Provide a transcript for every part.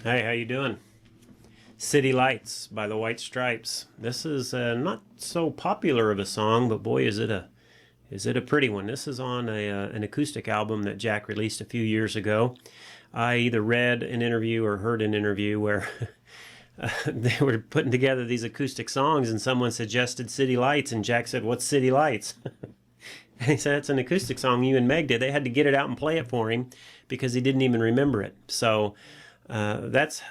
Hey, how you doing? City Lights by the White Stripes. This is not so popular of a song, but boy, is it a pretty one. This is on an acoustic album that Jack released a few years ago. I either read an interview or heard an interview where they were putting together these acoustic songs and someone suggested City Lights, and Jack said, "What's City Lights?" And he said, "It's an acoustic song you and Meg did." They had to get it out and play it for him because he didn't even remember it. So that's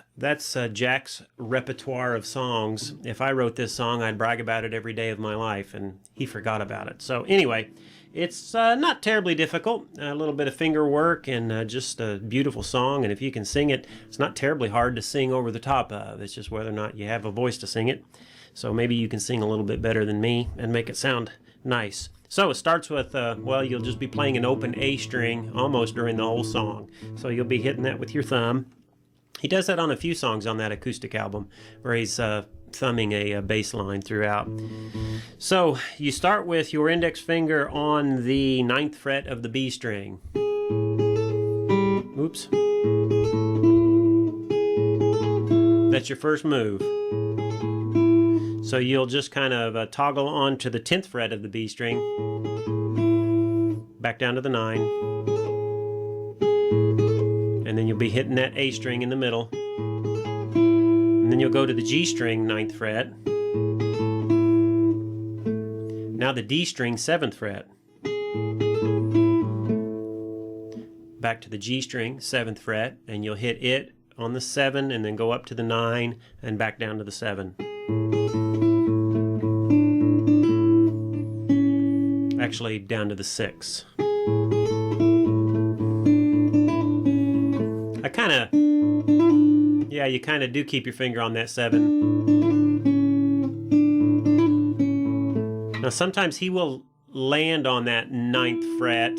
Jack's repertoire of songs. If I wrote this song, I'd brag about it every day of my life, and he forgot about it. So anyway, it's not terribly difficult. A little bit of finger work and just a beautiful song. And if you can sing it, it's not terribly hard to sing over the top of. It's just whether or not you have a voice to sing it. So maybe you can sing a little bit better than me and make it sound nice. So it starts with, well, you'll just be playing an open A string almost during the whole song. So you'll be hitting that with your thumb. He does that on a few songs on that acoustic album where he's thumbing a bass line throughout. So you start with your index finger on the 9th fret of the B string. Oops. That's your first move. So you'll just kind of toggle on to the 10th fret of the B string, back down to the 9, and then you'll be hitting that A string in the middle, and then you'll go to the G string 9th fret, now the D string 7th fret, back to the G string 7th fret, and you'll hit it on the 7 and then go up to the 9 and back down to the 7. Actually down to the 6. You kind of do keep your finger on that 7. Now sometimes he will land on that 9th fret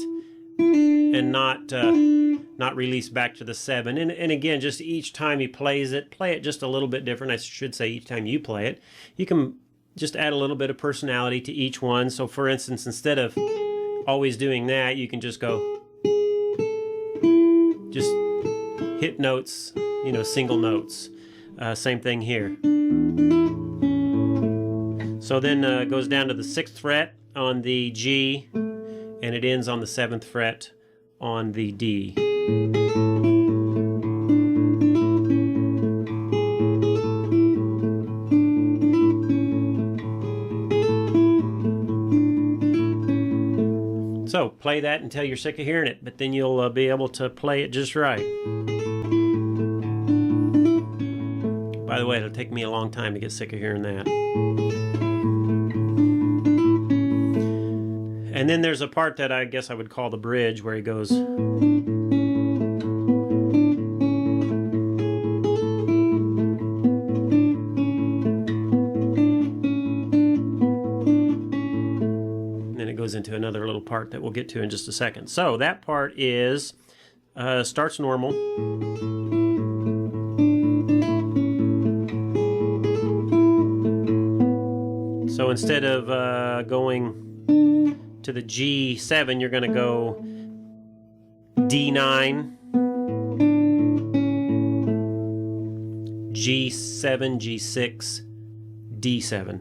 and not release back to the 7. And again, just each time he plays it, play it just a little bit different. I should say each time you play it. You can just add a little bit of personality to each one. So for instance, instead of always doing that, you can just go, just hit notes, single notes. Same thing here. So then it goes down to the 6th fret on the G, and it ends on the 7th fret on the D. So play that until you're sick of hearing it, but then you'll be able to play it just right. By the way, it'll take me a long time to get sick of hearing that. And then there's a part that I guess I would call the bridge where he goes. Goes into another little part that we'll get to in just a second. So that part is starts normal, so instead of going to the G7, you're going to go D9, G7, G6, D7.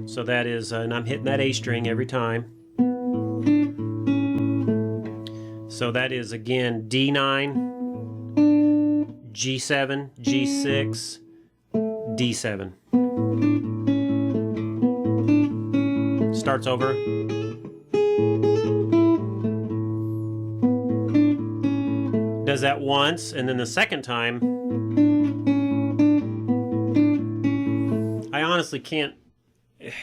So that is, and I'm hitting that A string every time. So that is again D9, G7, G6, D7. Starts over. Does that once, and then the second time, I honestly can't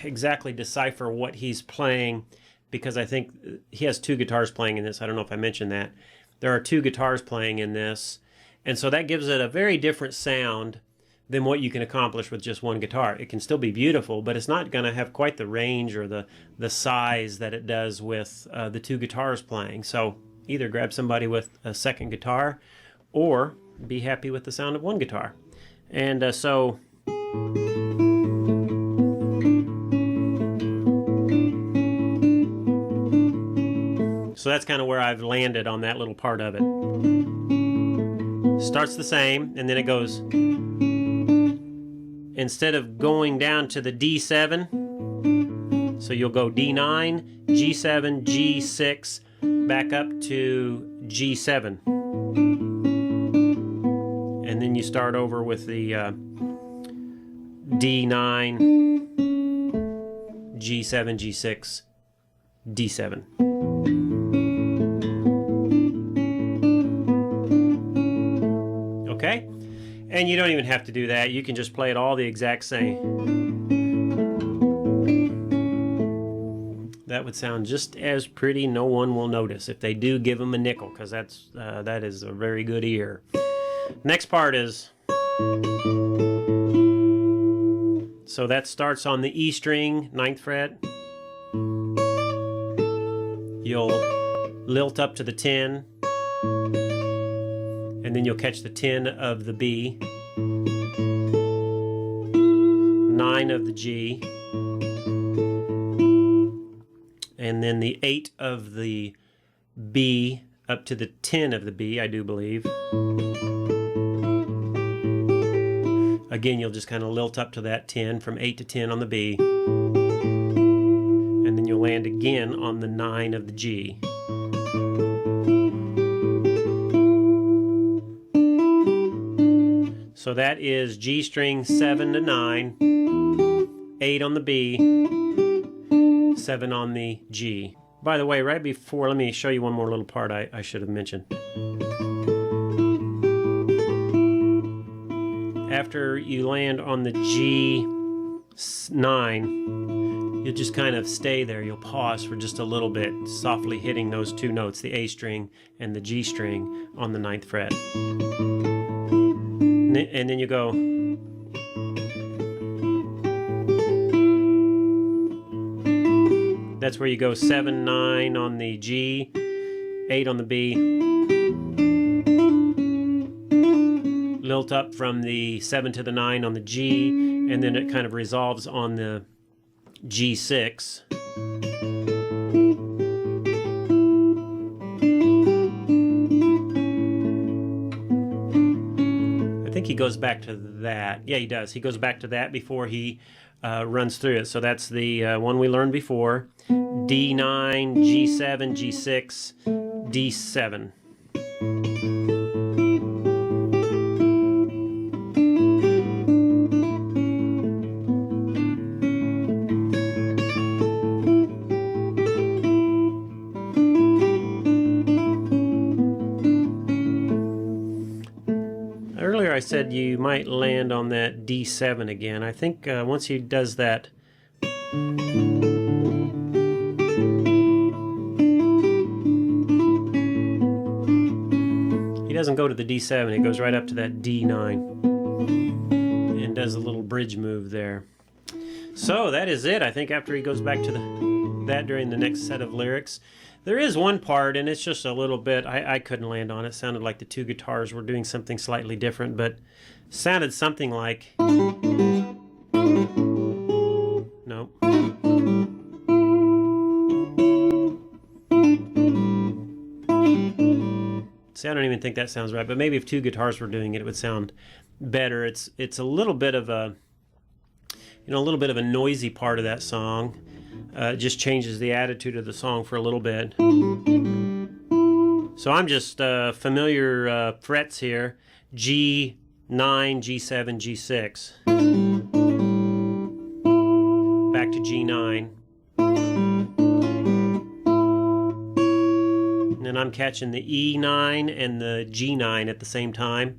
exactly decipher what he's playing because I think he has two guitars playing in this. I don't know if I mentioned that. There are two guitars playing in this, and so that gives it a very different sound than what you can accomplish with just one guitar. It can still be beautiful, but it's not going to have quite the range or the size that it does with the two guitars playing. So either grab somebody with a second guitar or be happy with the sound of one guitar. And so So that's kind of where I've landed on that little part of it. Starts the same, and then it goes, instead of going down to the D7, so you'll go D9, G7, G6, back up to G7. And then you start over with the D9, G7, G6, D7. Okay? And you don't even have to do that. You can just play it all the exact same. That would sound just as pretty. No one will notice. If they do, give them a nickel, because that is a very good ear. Next part is... So that starts on the E string, 9th fret. You'll lilt up to the 10. And then you'll catch the 10 of the B, 9 of the G, and then the 8 of the B up to the 10 of the B, I do believe. Again, you'll just kind of lilt up to that 10, from 8 to 10 on the B, and then you'll land again on the 9 of the G. So that is G string 7 to 9, 8 on the B, 7 on the G. By the way, right before, let me show you one more little part I should have mentioned. After you land on the G9, you'll just kind of stay there. You'll pause for just a little bit, softly hitting those two notes, the A string and the G string on the 9th fret. And then you go, that's where you go 7, 9 on the G, 8 on the B, lilt up from the 7 to the 9 on the G, and then it kind of resolves on the G6. I think he goes back to that. Yeah, he does. He goes back to that before he runs through it. So that's the one we learned before. D9, G7, G6, D7. I said you might land on that D7 again. I think once he does that, he doesn't go to the D7, he goes right up to that D9 and does a little bridge move there. So that is it. I think after he goes back to that during the next set of lyrics, there is one part, and it's just a little bit, I couldn't land on it. It sounded like the two guitars were doing something slightly different, but sounded something like... Nope. See, I don't even think that sounds right, but maybe if two guitars were doing it, it would sound better. It's a little bit of a, a little bit of a noisy part of that song. It just changes the attitude of the song for a little bit. So I'm just familiar frets here. G9, G7, G6. Back to G9. And then I'm catching the E9 and the G9 at the same time.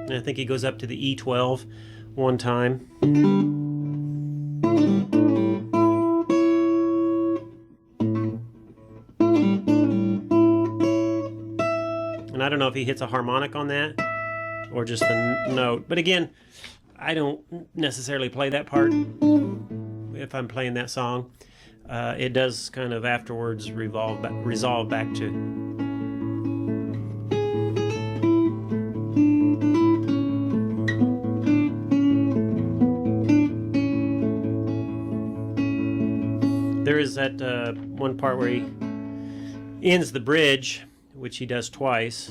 And I think he goes up to the E12 one time. And I don't know if he hits a harmonic on that or just the note. But again, I don't necessarily play that part if I'm playing that song. It does kind of afterwards resolve back to... there is that one part where he ends the bridge, which he does twice.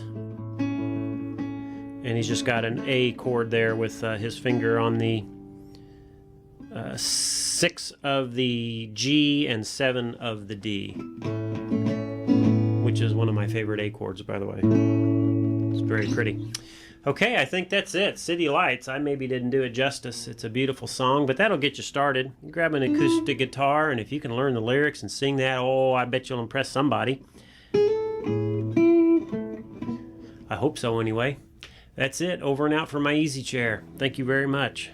And he's just got an A chord there with his finger on the 6 of the G and 7 of the D, which is one of my favorite A chords, by the way. It's very pretty. Okay, I think that's it. City Lights. I maybe didn't do it justice. It's a beautiful song, but that'll get you started. You grab an acoustic guitar, and if you can learn the lyrics and sing that, oh, I bet you'll impress somebody. I hope so anyway. That's it. Over and out from my easy chair. Thank you very much.